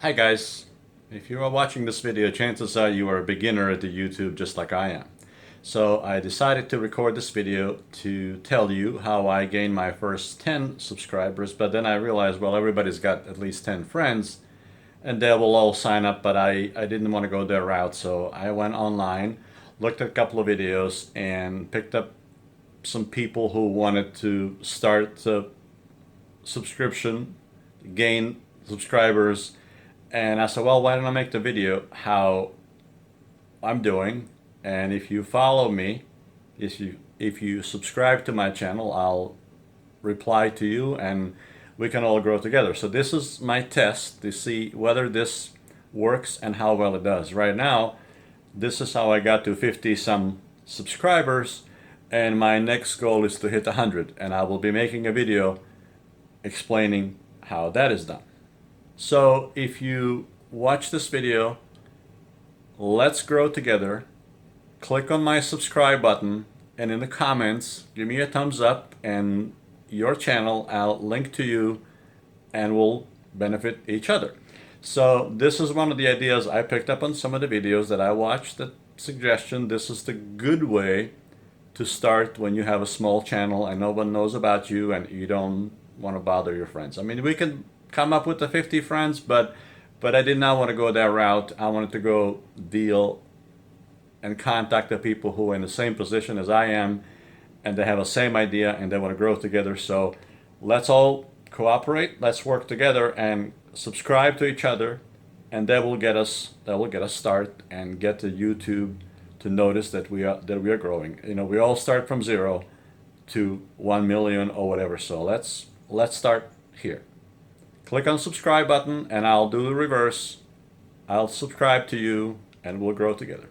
Hi guys, if you are watching this video, chances are you are a beginner at the YouTube just like I am. So I decided to record this video to tell you how I gained my first 10 subscribers, but then I realized, well, everybody's got at least 10 friends and they will all sign up, but I didn't want to go their route, so I went online, looked at a couple of videos and picked up some people who wanted to start a subscription, gain subscribers. And I said, well, why don't I make the video how I'm doing? And if you follow me, if you subscribe to my channel, I'll reply to you and we can all grow together. So this is my test to see whether this works and how well it does. Right now, this is how I got to 50 some subscribers, and my next goal is to hit 100, and I will be making a video explaining how that is done. So if you watch this video, let's grow together. Click on my subscribe button and in the comments, give me a thumbs up and your channel. I'll link to you and we'll benefit each other. So this is one of the ideas I picked up on some of the videos that I watched. The suggestion, this is the good way to start when you have a small channel and no one knows about you and you don't want to bother your friends. I mean, we can come up with the 50 friends, but I did not want to go that route. I wanted to go deal and contact the people who are in the same position as I am and they have the same idea and they want to grow together. So let's all cooperate, let's work together and subscribe to each other, and that will get us start and get the YouTube to notice that we are growing. You know, we all start from 0 to 1 million or whatever. So let's start here. Click on subscribe button and I'll do the reverse. I'll subscribe to you and we'll grow together.